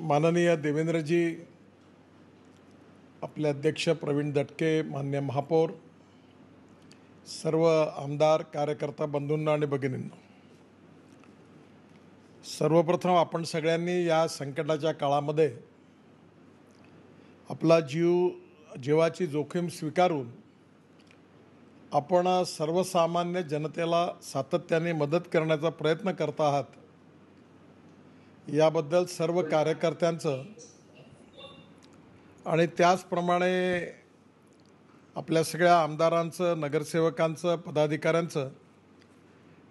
माननीय देवेंद्रजी, आपले अध्यक्ष प्रवीण दटके, मान्य महापौर, सर्व आमदार, कार्यकर्ता बंधूंना आणि भगिनींना, सर्वप्रथम आपण सगळ्यांनी या संकटाच्या काळामध्ये आपला जीवाची जोखीम स्वीकारून आपण सर्वसामान्य जनतेला सातत्याने मदत करण्याचा प्रयत्न करत आहात, याबद्दल सर्व कार्यकर्त्यांचं आणि त्याचप्रमाणे आपल्या सगळ्या आमदारांचं, नगरसेवकांचं, पदाधिकाऱ्यांचं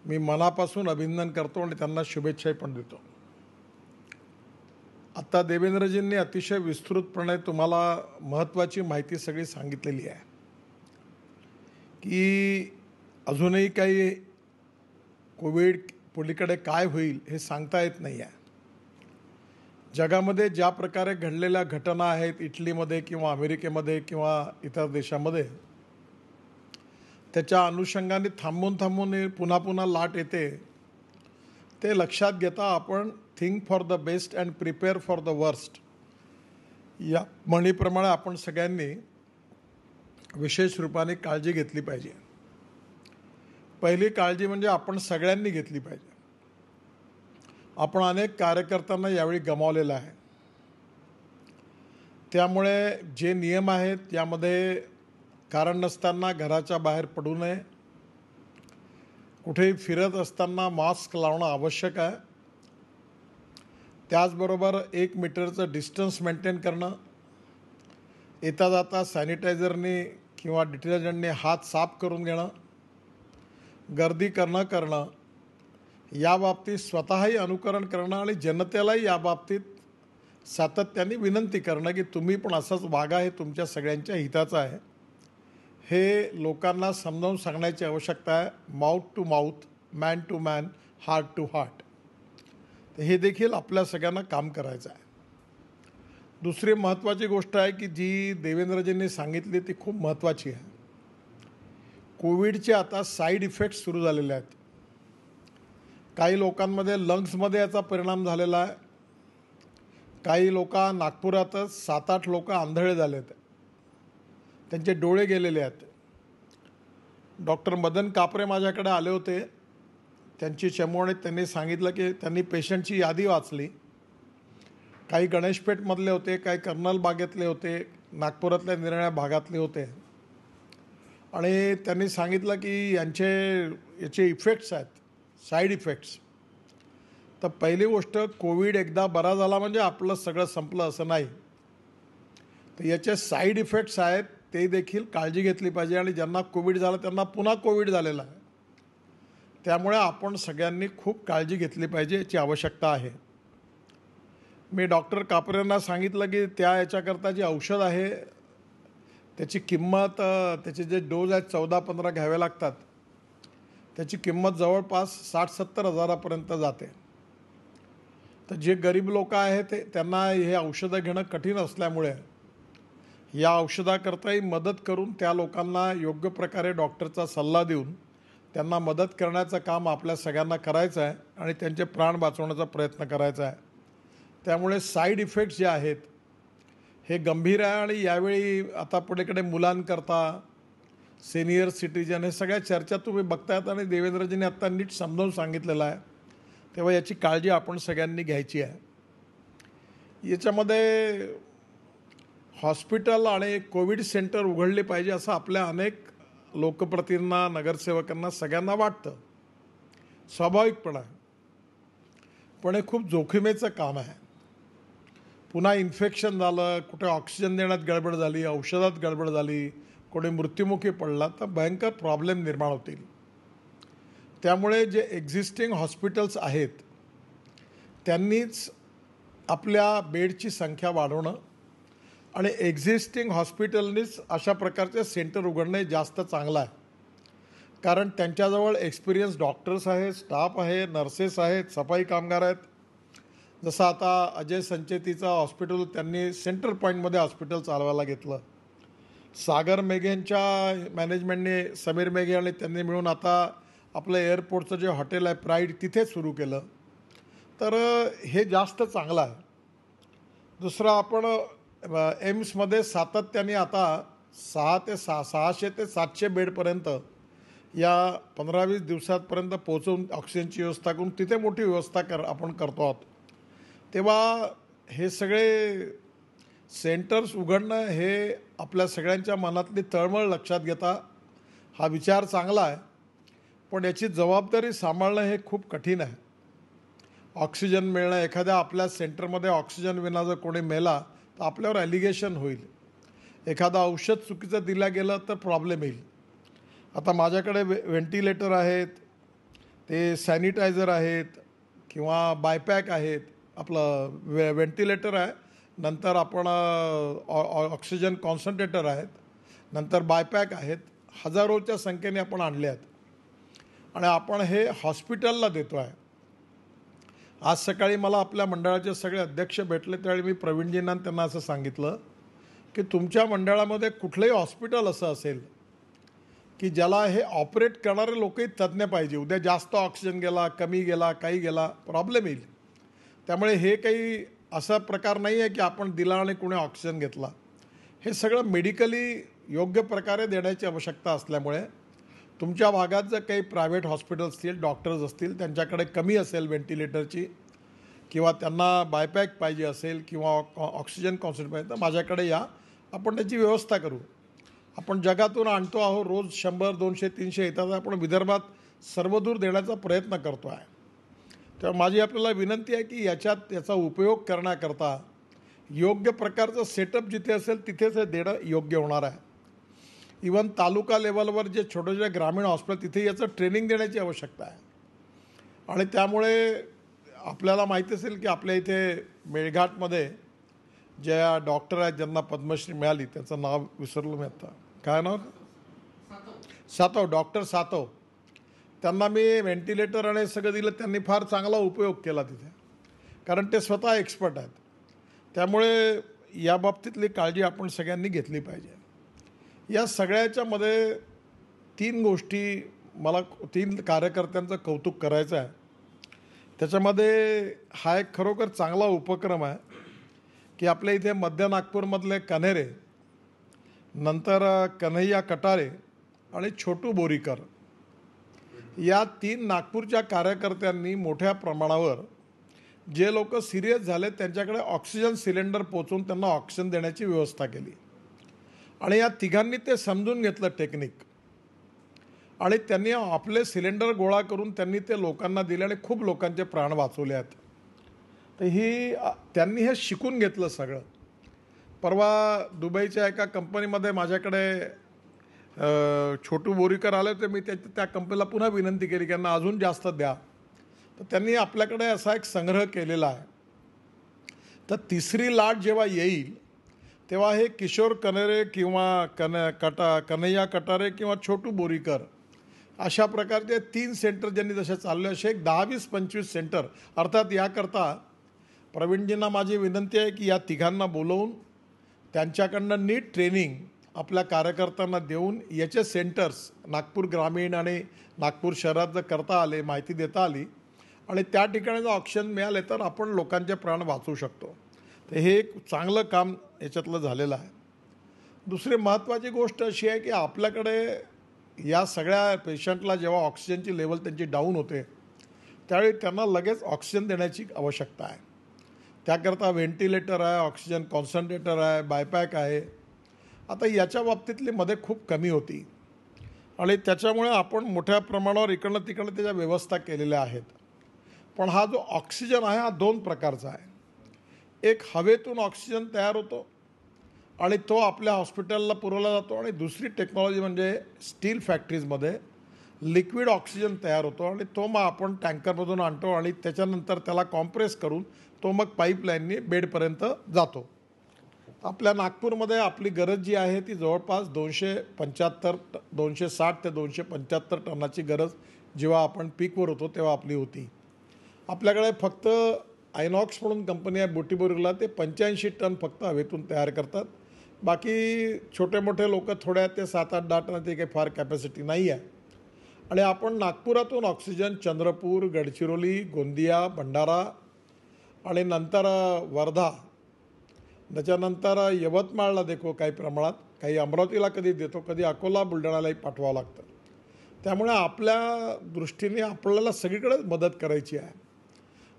मी मनापासून अभिनंदन करतो आणि त्यांना शुभेच्छाही पण देतो. आता देवेंद्रजींनी अतिशय विस्तृतपणे तुम्हाला महत्त्वाची माहिती सगळी सांगितलेली आहे की अजूनही काही कोविड पलीकडे काय होईल हे सांगता येत नाही आहे. जगामध्ये ज्या प्रकारे घडलेल्या घटना आहेत, इटलीमध्ये किंवा अमेरिकेमध्ये किंवा इतर देशामध्ये, त्याच्या अनुषंगाने थांबून पुन्हा पुन्हा लाट येते. ते लक्षात घेता आपण think for the best and prepare for the worst या म्हणीप्रमाणे आपण सगळ्यांनी विशेष रूपाने काळजी घेतली पाहिजे. पहिली काळजी म्हणजे आपण सगळ्यांनी घेतली पाहिजे. आपण अनेक कार्यकर्त्यांना यावेळी गमावलेलं आहे. त्यामुळे जे नियम आहेत यामध्ये कारण नसताना घराच्या बाहेर पडू नये, कुठेही फिरत असताना मास्क लावणं आवश्यक आहे. त्याचबरोबर 1 मीटरचं डिस्टन्स मेंटेन करणं, येता जाता सॅनिटायझरने किंवा डिटर्जंटने हात साफ करून घेणं, गर्दी करणं याबाबतीत स्वतःही अनुकरण करणं आणि जनतेलाही याबाबतीत सातत्याने विनंती करणं की तुम्ही पण असंच वागा, हे तुमच्या सगळ्यांच्या हिताचं आहे, हे लोकांना समजावून सांगण्याची आवश्यकता आहे. Mouth to mouth, man to man, heart to heart, तर हे देखील आपल्या सगळ्यांना काम करायचं आहे. दुसरी महत्त्वाची गोष्ट आहे की जी देवेंद्रजींनी सांगितली ती खूप महत्त्वाची आहे. कोविडचे आता साईड इफेक्ट्स सुरू झालेले आहेत. काही लोकांमध्ये लंग्समध्ये याचा परिणाम झालेला आहे. काही नागपुरातच 7-8 लोक आंधळे झाले आहेत, त्यांचे डोळे गेलेले आहेत. डॉक्टर मदन कापरे माझ्याकडे आले होते, त्यांची चमवणीत त्यांनी सांगितलं की त्यांनी पेशंटची यादी वाचली. काही गणेशपेठमधले होते, काही कर्नल बागेतले होते, नागपुरातल्या निराळ्या भागातले होते, आणि त्यांनी सांगितलं की याचे इफेक्ट्स आहेत, साईड इफेक्ट्स. तर पहिली गोष्ट, कोविड एकदा बरा झाला म्हणजे आपलं सगळं संपलं असं नाही. तर याचे साईड इफेक्ट्स आहेत, ते देखील काळजी घेतली पाहिजे. आणि ज्यांना कोविड झाला त्यांना पुन्हा कोविड झालेला आहे. त्यामुळे आपण सगळ्यांनी खूप काळजी घेतली पाहिजे, याची आवश्यकता आहे. मी डॉक्टर कापरेंना सांगितलं की याच्याकरता जी औषध आहे त्याची किंमत, त्याचे जे डोज आहेत 14-15 घ्यावे लागतात, त्याची किंमत जवळपास 60-70 हजारापर्यंत जाते. तर जे गरीब लोक आहेत त्यांना हे औषधं घेणं कठीण असल्यामुळे या औषधाकरताही मदत करून त्या लोकांना योग्य प्रकारे डॉक्टरचा सल्ला देऊन त्यांना मदत करण्याचं काम आपल्या सगळ्यांना करायचं आहे आणि त्यांचे प्राण वाचवण्याचा प्रयत्न करायचा आहे. त्यामुळे साईड इफेक्ट्स जे आहेत हे गंभीर आहे. आणि यावेळी आता पुढेकडे मुलांकरता, सिनियर सिटीजन, हे सगळ्या चर्चा तुम्ही बघतायत आणि देवेंद्रजींनी आत्ता नीट समजावून सांगितलेलं आहे. तेव्हा याची काळजी आपण सगळ्यांनी घ्यायची आहे. याच्यामध्ये हॉस्पिटल आणि कोविड सेंटर उघडले पाहिजे असं आपल्या अनेक लोकप्रतिनिधींना, नगरसेवकांना, सगळ्यांना वाटतं, स्वाभाविकपणे. पण हे खूप जोखीमेचं काम आहे. पुन्हा इन्फेक्शन झालं, कुठे ऑक्सिजन देण्यात गडबड झाली, औषधात गडबड झाली, कोणी मृत्युमुखी पडला तर भयंकर प्रॉब्लेम निर्माण होतील. त्यामुळे जे एक्झिस्टिंग हॉस्पिटल्स आहेत त्यांनीच आपल्या बेडची संख्या वाढवणं आणि एक्झिस्टिंग हॉस्पिटलनीच अशा प्रकारचे सेंटर उघडणे जास्त चांगलं आहे. कारण त्यांच्याजवळ एक्सपिरियन्स डॉक्टर्स आहेत, स्टाफ आहे, नर्सेस आहेत, सफाई कामगार आहेत. जसं आता अजय संचेतीचं हॉस्पिटल त्यांनी सेंटर पॉईंटमध्ये हॉस्पिटल चालवायला घेतलं. सागर मेघेंच्या मॅनेजमेंटने, समीर मेघे आणि त्यांनी मिळून आता आपलं एअरपोर्टचं जे हॉटेल आहे प्राईड, तिथे सुरू केलं. तर हे जास्त चांगलं आहे. दुसरं आपण एम्समध्ये सातत्याने आता 600 ते 700 बेडपर्यंत या 15-20 दिवसांपर्यंत पोहोचवून ऑक्सिजनची व्यवस्था करून तिथे मोठी व्यवस्था आपण करतो आहोत. तेव्हा हे सगळे सेंटर्स उघडणं हे आपल्या सगळ्यांच्या मनातली तळमळ लक्षात घेता हा विचार चांगला आहे, पण याची जबाबदारी सांभाळणं हे खूप कठीण आहे. ऑक्सिजन मिळणं, एखाद्या आपल्या सेंटरमध्ये ऑक्सिजन विना जर कोणी मेला तर आपल्यावर ॲलिगेशन होईल. एखादं औषध चुकीचं दिलं गेलं तर प्रॉब्लेम येईल. आता माझ्याकडे व्हेंटिलेटर आहेत, ते सॅनिटायझर आहेत किंवा बायपॅक आहेत. आपलं व्हेंटिलेटर आहे, नंतर आपण ऑक्सिजन कॉन्सन्ट्रेटर आहेत, नंतर बायपॅक आहेत. हजारोच्या संख्येने आपण आणले आहेत आणि आपण हे हॉस्पिटलला देतो आहे. आज सकाळी मला आपल्या मंडळाचे सगळे अध्यक्ष भेटले, त्यावेळी मी प्रवीणजींना त्यांना असं सांगितलं की तुमच्या मंडळामध्ये कुठलंही हॉस्पिटल असं असेल की ज्याला हे ऑपरेट करणारे लोकही तज्ज्ञ पाहिजे. उद्या जास्त ऑक्सिजन गेला, कमी गेला, काही गेला, प्रॉब्लेम येईल. त्यामुळे हे काही असा प्रकार नाही आहे की आपण दिला आणि कोणी ऑक्सिजन घेतला. हे सगळं मेडिकली योग्य प्रकारे देण्याची आवश्यकता असल्यामुळे तुमच्या भागात जर काही प्रायव्हेट हॉस्पिटल्स असतील, डॉक्टर्स असतील, त्यांच्याकडे कमी असेल व्हेंटिलेटरची किंवा त्यांना बायपॅक पाहिजे असेल किंवा ऑक्सिजन कॉन्सन्ट्रेटर पाहिजे तर माझ्याकडे या, आपण त्याची व्यवस्था करू. आपण जगातून आणतो आहोत, रोज 100, 200, 300 येतात. आपण विदर्भात सर्वदूर देण्याचा प्रयत्न करतो आहे. तेव्हा माझी आपल्याला विनंती आहे की याचा उपयोग करण्याकरता योग्य प्रकारचं सेटअप जिथे असेल तिथेच हे देणं योग्य होणार आहे. इवन तालुका लेवलवर जे छोटे छोटे ग्रामीण हॉस्पिटल तिथे याचं ट्रेनिंग देण्याची आवश्यकता आहे. आणि त्यामुळे आपल्याला माहिती असेल की आपल्या इथे मेळघाटमध्ये ज्या डॉक्टर आहेत ज्यांना पद्मश्री मिळाली, त्याचं नाव विसरलो मी आता, काय नाव? सातव, डॉक्टर सातव. त्यांना मी व्हेंटिलेटर आणि सगळं दिलं. त्यांनी फार चांगला उपयोग केला तिथे, कारण ते स्वतः एक्सपर्ट आहेत. त्यामुळे या बाबतीतली काळजी आपण सगळ्यांनी घेतली पाहिजे. या सगळ्याच्यामध्ये 3 गोष्टी मला 3 कार्यकर्त्यांचं कौतुक करायचं आहे. त्याच्यामध्ये हा एक खरोखर चांगला उपक्रम आहे की आपल्या इथे मध्य नागपूरमधले कन्हेरे, नंतर कन्हैया कटारे आणि छोटू बोरीकर या 3 नागपूरच्या कार्यकर्त्यांनी मोठ्या प्रमाणावर जे लोक सिरियस झाले त्यांच्याकडे ऑक्सिजन सिलेंडर पोचवून त्यांना ऑक्सिजन देण्याची व्यवस्था केली. आणि या तिघांनी ते समजून घेतलं टेक्निक आणि त्यांनी आपले सिलेंडर गोळा करून त्यांनी ते लोकांना दिले आणि खूप लोकांचे प्राण वाचवले आहेत. तर त्यांनी हे शिकून घेतलं सगळं. परवा दुबईच्या एका कंपनीमध्ये माझ्याकडे छोटू बोरीकर आले होते. मी त्या कंपनीला पुन्हा विनंती केली की त्यांना अजून जास्त द्या. तर त्यांनी आपल्याकडे असा एक संग्रह केलेला आहे. तर 3री लाट जेव्हा येईल तेव्हा हे किशोर कन्हेरे किंवा कन्हैया कटारे किंवा छोटू बोरीकर अशा प्रकारचे 3 सेंटर ज्यांनी जसे चालले असे एक 10-20-25 सेंटर. अर्थात याकरता प्रवीणजींना माझी विनंती आहे की या तिघांना बोलवून त्यांच्याकडनं नीट ट्रेनिंग आपल्या कार्यकर्त्यांना देऊन याचे सेंटर्स नागपूर ग्रामीण आणि नागपूर शहरात जर करता आले, माहिती देता आली आणि त्या ठिकाणी जर ऑक्सिजन मिळाले तर आपण लोकांचे प्राण वाचवू शकतो. तर हे एक चांगलं काम याच्यातलं झालेलं आहे. दुसरी महत्त्वाची गोष्ट अशी आहे की आपल्याकडे या सगळ्या पेशंटला जेव्हा ऑक्सिजनची लेवल त्यांची डाऊन होते त्यावेळी त्यांना लगेच ऑक्सिजन देण्याची आवश्यकता आहे. त्याकरता व्हेंटिलेटर आहे, ऑक्सिजन कॉन्सन्ट्रेटर आहे, बायपॅक आहे. आता याच्या बाबतीतली मध्ये खूप कमी होती आणि त्याच्यामुळे आपण मोठ्या प्रमाणावर इकडनं तिकडनं त्याच्या व्यवस्था केलेल्या आहेत. पण हा जो ऑक्सिजन आहे हा 2 प्रकारचा आहे. एक हवेतून ऑक्सिजन तयार होतो आणि तो आपल्या हॉस्पिटलला पुरवला जातो आणि दुसरी टेक्नॉलॉजी म्हणजे स्टील फॅक्टरीजमध्ये लिक्विड ऑक्सिजन तयार होतो आणि तो मग आपण टँकरमधून आणतो आणि त्याच्यानंतर त्याला कॉम्प्रेस करून तो मग पाईपलाईनने बेडपर्यंत जातो. आपल्या नागपूरमध्ये आपली गरज जी आहे ती जवळपास 260 ते 275 टनाची गरज जेव्हा आपण पीकवर होतो तेव्हा आपली होती. आपल्याकडे फक्त आयनॉक्स म्हणून कंपनी आहे बुटिबोरीला, ते 85 टन फक्त हवेतून तयार करतात. बाकी छोटे मोठे लोक थोड्या ते 7-8-10 टन, ते काही फार कॅपॅसिटी नाही आहे. आणि आपण नागपुरातून ऑक्सिजन चंद्रपूर, गडचिरोली, गोंदिया, भंडारा आणि नंतर वर्धा त्याच्यानंतर यवतमाळला देखो काही प्रमाणात, काही अमरावतीला कधी देतो, कधी अकोला बुलढाण्यालाही पाठवावं लागतं. त्यामुळे आपल्या दृष्टीने आपल्याला सगळीकडेच मदत करायची आहे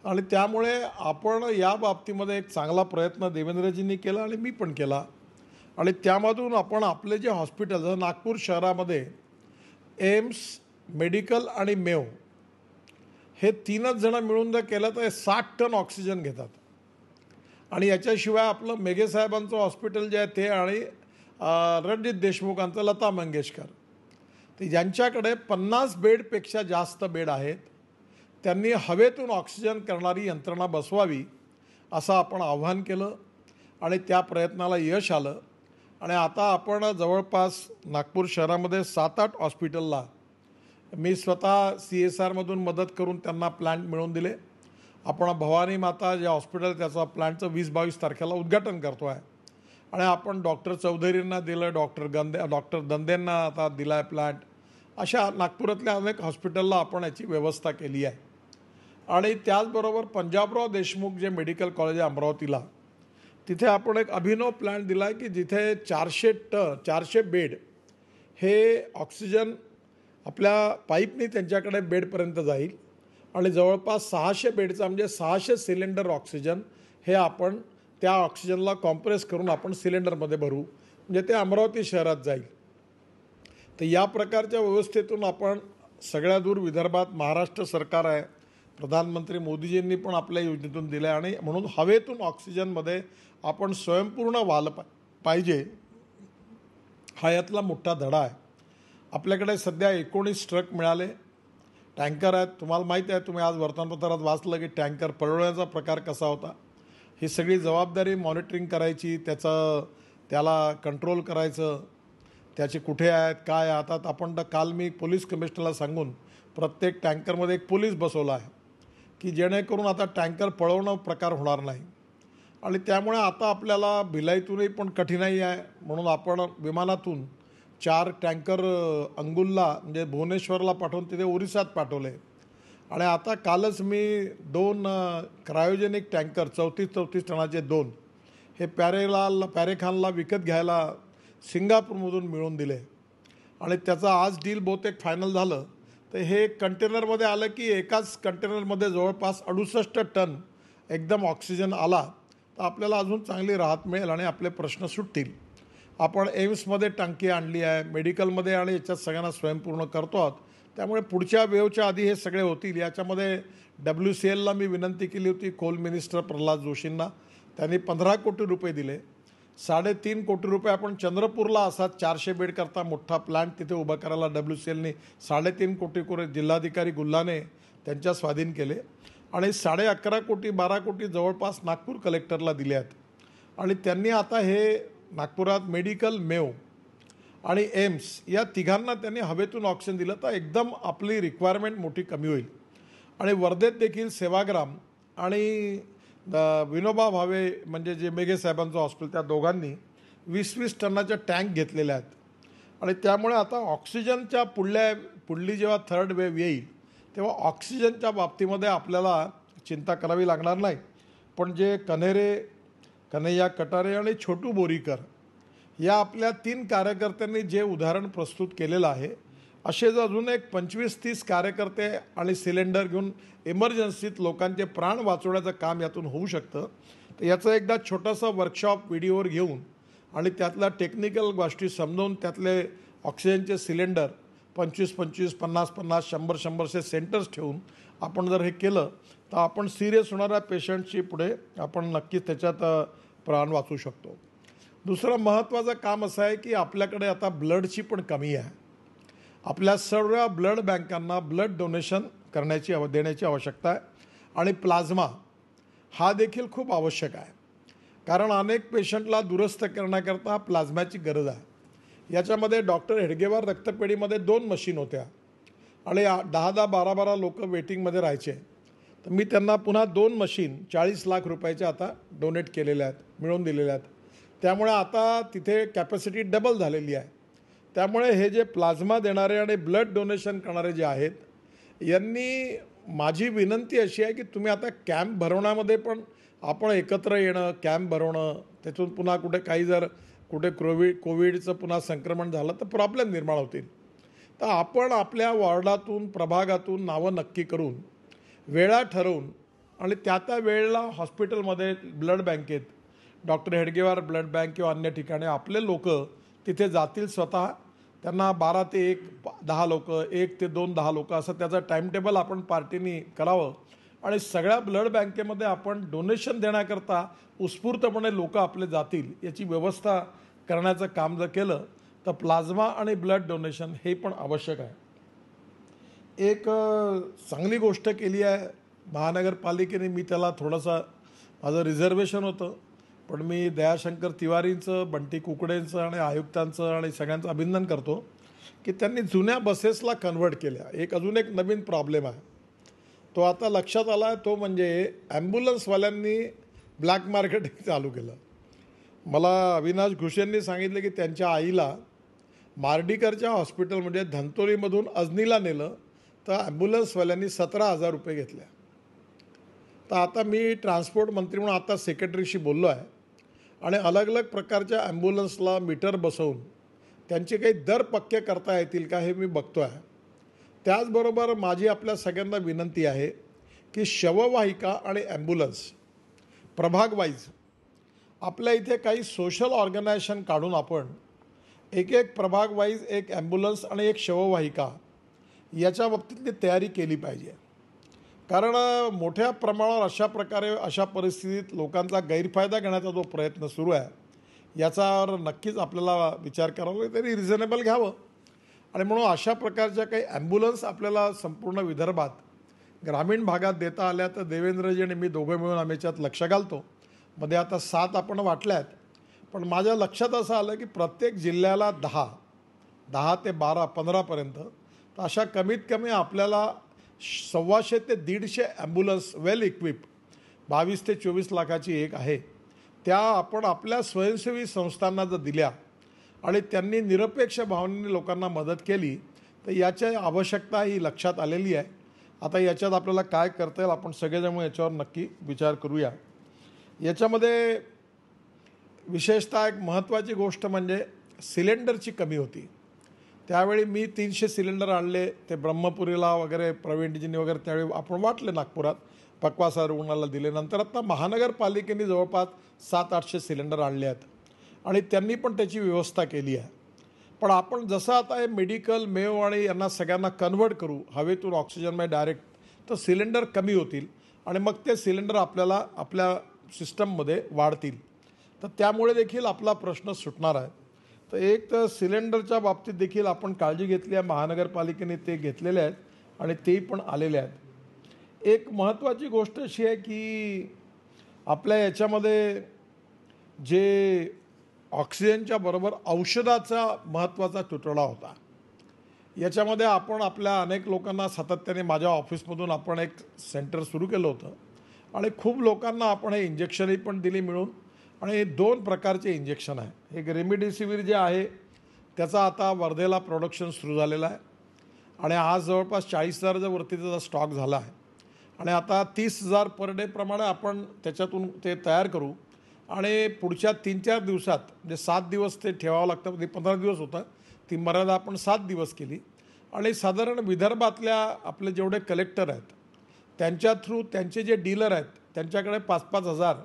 आणि त्यामुळे आपण या बाबतीमध्ये एक चांगला प्रयत्न देवेंद्रजींनी केला आणि मी पण केला आणि त्यामधून आपण आपले जे हॉस्पिटल नागपूर शहरामध्ये एम्स, मेडिकल आणि मेव हे तीनच जणं मिळून जर केलं तर 60 टन ऑक्सिजन घेतात आणि याच्याशिवाय आपलं मेघेसाहेबांचं हॉस्पिटल जे आहे ते आणि रणजित देशमुखांचं लता मंगेशकर ते ज्यांच्याकडे 50 बेडपेक्षा जास्त बेड आहेत त्यांनी हवेतून ऑक्सिजन करणारी यंत्रणा बसवावी असं आपण आव्हान केलं आणि त्या प्रयत्नाला यश आलं आणि आता आपण जवळपास नागपूर शहरामध्ये 7-8 हॉस्पिटलला मी स्वतः CSRमधून मदत करून त्यांना प्लॅन्ट मिळवून दिले. आपण भवानी माता जे हॉस्पिटल त्याचा प्लॅन्टचं 20-22 तारखेला उद्घाटन करतो आहे आणि आपण डॉक्टर चौधरींना दिलं, डॉक्टर दंदेंना आता दिला आहे प्लॅन्ट. अशा नागपुरातल्या अनेक हॉस्पिटलला आपण याची व्यवस्था केली आहे आणि त्याचबरोबर पंजाबराव देशमुख जे मेडिकल कॉलेज आहे अमरावतीला तिथे आपण एक अभिनव प्लॅन्ट दिला आहे की जिथे 400 बेड हे ऑक्सिजन आपल्या पाईपनी त्यांच्याकडे बेडपर्यंत जाईल आणि जवळपास 600 बेडचा म्हणजे 600 सिलेंडर ऑक्सिजन हे आपण त्या ऑक्सिजनला कॉम्प्रेस करून आपण सिलेंडरमध्ये भरू म्हणजे ते अमरावती शहरात जाईल. तर या प्रकारच्या व्यवस्थेतून आपण सगळ्या दूर विदर्भात महाराष्ट्र सरकार आहे, प्रधानमंत्री मोदीजींनी पण आपल्या योजनेतून दिल्या आणि म्हणून हवेतून ऑक्सिजनमध्ये आपण स्वयंपूर्ण व्हायला पाहिजे हा यातला मोठा धडा आहे. आपल्याकडे सध्या 19 ट्रक मिळाले, टँकर आहेत. तुम्हाला माहिती आहे, तुम्ही आज वर्तमानपत्रात वाचलं की टँकर पळवण्याचा प्रकार कसा होता. ही सगळी जबाबदारी मॉनिटरिंग करायची, त्याला कंट्रोल करायचं, त्याचे कुठे आहेत काय. आता आपण काल मी पोलीस कमिशनरला सांगून प्रत्येक टँकरमध्ये एक पोलीस बसवला आहे की जेणेकरून आता टँकर पळवणं प्रकार होणार नाही आणि त्यामुळे आता आपल्याला भिलाईतूनही पण कठीणाई आहे म्हणून आपण विमानातून 4 टँकर अंगुलला म्हणजे भुवनेश्वरला पाठवून तिथे ओरिसात पाठवले आणि आता कालच मी 2 क्रायोजेनिक टँकर 34 टनाचे 2 हे पॅरेखानला विकत घ्यायला सिंगापूरमधून मिळवून दिले आणि त्याचा आज डील बहुतेक फायनल झालं. तर हे कंटेनरमध्ये आलं की एकाच कंटेनरमध्ये जवळपास 68 टन एकदम ऑक्सिजन आला तर आपल्याला अजून चांगली राहत मिळेल आणि आपले प्रश्न सुटतील. आपण एम्समध्ये टांकी आणली आहे, मेडिकलमध्ये आणि याच्यात सगळ्यांना स्वयंपूर्ण करतो आहोत. त्यामुळे पुढच्या वेवच्या आधी हे सगळे होतील. याच्यामध्ये WCLला मी विनंती केली होती, कोल मिनिस्टर प्रल्हाद जोशींना. त्यांनी 15 कोटी रुपये दिले. 3.5 कोटी रुपये आपण चंद्रपूरला असा 400 बेड करता मोठा प्लॅन्ट तिथे उभा करायला WCLने 3.5 कोटी जिल्हाधिकारी गुल्हाने त्यांच्या स्वाधीन केले आणि 11.5 कोटी 12 कोटी जवळपास नागपूर कलेक्टरला दिले आहेत आणि त्यांनी आता हे नागपुरात मेडिकल, मेव आणि एम्स या तिघांना त्यांनी हवेतून ऑक्सिजन दिलं तर एकदम आपली रिक्वायरमेंट मोठी कमी होईल. आणि वर्धेत देखील सेवाग्राम आणि विनोबा भावे म्हणजे जे मेघेसाहेबांचं हॉस्पिटल त्या दोघांनी 20-20 टनाच्या टँक घेतलेल्या आहेत आणि त्यामुळे आता ऑक्सिजनच्या पुढली जेव्हा 3rd वेव्ह येईल तेव्हा ऑक्सिजनच्या बाबतीमध्ये आपल्याला चिंता करावी लागणार नाही. पण जे कन्हैया कटारे आणि छोटू बोरीकर या आपल्या 3 कार्यकर्त्यांनी जे उदाहरण प्रस्तुत केलेलं आहे असेच अजून एक 25-30 कार्यकर्ते आणि सिलेंडर घेऊन इमर्जन्सीत लोकांचे प्राण वाचवण्याचं काम यातून होऊ शकतं. तर याचं एकदा छोटासा वर्कशॉप व्हिडिओवर घेऊन आणि त्यातल्या टेक्निकल गोष्टी समजावून त्यातले ऑक्सिजनचे सिलेंडर 25-25, 50-50, 100-100 सेंटर्स ठेवून आपण जर हे केलं तर आपण सिरियस होणाऱ्या पेशंटची पुढे आपण नक्कीच त्याच्यात प्राण वाचू शकतो. दुसरं महत्त्वाचं काम असं आहे की आपल्याकडे आता ब्लडची पण कमी आहे. आपल्या सर्व ब्लड बँकांना ब्लड डोनेशन देण्याची आवश्यकता आहे आणि प्लाझ्मा हा देखील खूप आवश्यक आहे कारण अनेक पेशंटला दुरुस्त करण्याकरता प्लाझ्माची गरज आहे. याच्यामध्ये डॉक्टर हेडगेवार रक्तपेढीमध्ये 2 मशीन होत्या आणि 10-10, 12-12 लोक वेटिंगमध्ये राहायचे. तर मी त्यांना पुन्हा 2 मशीन 40 लाख रुपयाच्या आता डोनेट केलेल्या आहेत, मिळवून दिलेल्या आहेत. त्यामुळे आता तिथे कॅपॅसिटी डबल झालेली आहे. त्यामुळे हे जे प्लाझ्मा देणारे आणि ब्लड डोनेशन करणारे जे आहेत यांनी माझी विनंती अशी आहे की तुम्ही आता कॅम्प भरवण्यामध्ये पण आपण एकत्र येणं, कॅम्प भरवणं, त्यातून पुन्हा कुठे काही जर कुठे कोविडचं पुन्हा संक्रमण झालं तर प्रॉब्लेम निर्माण होतील. तर आपण आपल्या वॉर्डातून, प्रभागातून नावं नक्की करून, वेळा ठरवून आणि त्या वेळेला हॉस्पिटलमध्ये, ब्लड बँकेत, डॉक्टर हेडगेवार ब्लड बँक किंवा अन्य ठिकाणी आपले लोक तिथे जातील स्वतः. त्यांना 12 ते 1 10 लोक, 1 ते 2 10 लोक, असं त्याचं टाईमटेबल आपण पार्टीनी करावं. आणि सगळ्या ब्लड बँकेमध्ये आपण डोनेशन देण्याकरता उत्स्फूर्तपणे लोक आपले जातील याची व्यवस्था करण्याचं काम जर केलं तर प्लाझ्मा आणि ब्लड डोनेशन हे पण आवश्यक आहे. एक चांगली गोष्ट केली आहे महानगरपालिकेने. मी त्याला थोडंसं माझं रिझर्वेशन होतं, पण मी दयाशंकर तिवारींचं, बंटी कुकडेंचं आणि आयुक्तांचं आणि सगळ्यांचं अभिनंदन करतो की त्यांनी जुन्या बसेसला कन्व्हर्ट केल्या. अजून एक नवीन प्रॉब्लेम आहे, तो आता लक्षात आला आहे, तो म्हणजे ॲम्ब्युलन्सवाल्यांनी ब्लॅक मार्केटिंग चालू केलं. मला अविनाश घुशेंनी सांगितलं की त्यांच्या आईला मार्डीकरच्या हॉस्पिटलमध्ये धंतोलीमधून अजनीला नेलं तर ॲम्ब्युलन्सवाल्यांनी 17,000 रुपये घेतले. तर आता मी ट्रान्सपोर्ट मंत्री म्हणून आता सेक्रेटरीशी बोललो आहे आणि अलग अलग प्रकारच्या ॲम्ब्युलन्सला मीटर बसवून त्यांचे काही दर पक्के करता येतील का हे मी बघतो आहे. त्याचबरोबर माझी आपल्या सगळ्यांना विनंती आहे की शववाहिका आणि ॲम्ब्युलन्स प्रभागवाईज आपल्या इथे काही सोशल ऑर्गनायझेशन काढून आपण एक प्रभागवाईज एक ॲम्ब्युलन्स आणि एक शववाहिका याच्या बाबतीतली तयारी केली पाहिजे. कारण मोठ्या प्रमाणावर अशा प्रकारे अशा परिस्थितीत लोकांचा गैरफायदा घेण्याचा जो प्रयत्न सुरू आहे याच्यावर नक्कीच आपल्याला विचार करावा लागेल. तरी रिझनेबल घ्यावं. आणि म्हणून अशा प्रकारच्या काही ॲम्ब्युलन्स आपल्याला संपूर्ण विदर्भात ग्रामीण भागात देता आल्या तर देवेंद्रजी आणि मी दोघं मिळून आम्ही याच्यात लक्ष घालतो. मध्ये आता 7 आपण वाटल्या आहेत, पण माझ्या लक्षात असं आलं की प्रत्येक जिल्ह्याला 10 ते 12 15पर्यंत, तर अशा कमीत कमी आपल्याला 125 ते 150 ॲम्ब्युलन्स वेल इक्विप 22 ते 24 लाखाची एक आहे, त्या आपण आपल्या स्वयंसेवी संस्थांना जर दिल्या आणि त्यांनी निरपेक्ष भावनेने लोकांना मदत केली तर याची आवश्यकता ही लक्षात आलेली आहे. आता याच्यात आपल्याला काय करता येईल आपण सगळेजण याच्यावर नक्की विचार करूया. याच्यामध्ये विशेषतः एक महत्त्वाची गोष्ट म्हणजे सिलेंडरची कमी होती. त्यावेळी मी 300 सिलेंडर आणले, ते ब्रह्मपुरीला वगैरे प्रवीणजींनी वगैरे त्यावेळी आपण वाटले नागपुरात, पक्वासा रुग्णाला दिले. नंतर आता महानगरपालिकेने जवळपास 700-800 सिलेंडर आणले आहेत आणि त्यांनी पण त्याची व्यवस्था केली आहे. पण आपण जसं आता हे मेडिकल मेव आणि यांना सगळ्यांना कन्व्हर्ट करू हवेतून ऑक्सिजनमध्ये डायरेक्ट, तर सिलेंडर कमी होतील आणि मग ते सिलेंडर आपल्याला आपल्या सिस्टममध्ये वाढतील. तर त्यामुळे देखील आपला प्रश्न सुटणार आहे. तर एक तर सिलेंडरच्या बाबतीत देखील आपण काळजी घेतली आहे, महानगरपालिकेने ते घेतलेले आहेत आणि तेही पण आलेले आहेत. एक महत्त्वाची गोष्ट अशी आहे की आपल्या याच्यामध्ये जे ऑक्सिजनच्या बरोबर औषधाचा महत्त्वाचा तुटवडा होता. याच्यामध्ये आपण आपल्या अनेक लोकांना सातत्याने, माझ्या ऑफिसमधून आपण एक सेंटर सुरू केलं होतं आणि खूप लोकांना आपण हे इंजेक्शनही पण दिली मिळून. आणि 2 प्रकारचे इंजेक्शन आहे. एक रेमडेसिवीर जे आहे त्याचा आता वर्धेला प्रोडक्शन सुरू झालेलं आहे आणि आज जवळपास 40,000च्या वरती त्याचा स्टॉक झाला आहे आणि आता 30,000 पर डे प्रमाणे आपण त्याच्यातून ते तयार करू आणि पुढच्या 3-4 दिवसात, म्हणजे 7 दिवस ते ठेवावं लागतं, म्हणजे 15 दिवस होतं, ती मर्यादा आपण 7 दिवस केली. आणि साधारण विदर्भातल्या आपले जेवढे कलेक्टर आहेत त्यांच्या थ्रू त्यांचे जे डीलर आहेत त्यांच्याकडे 5-5 हजार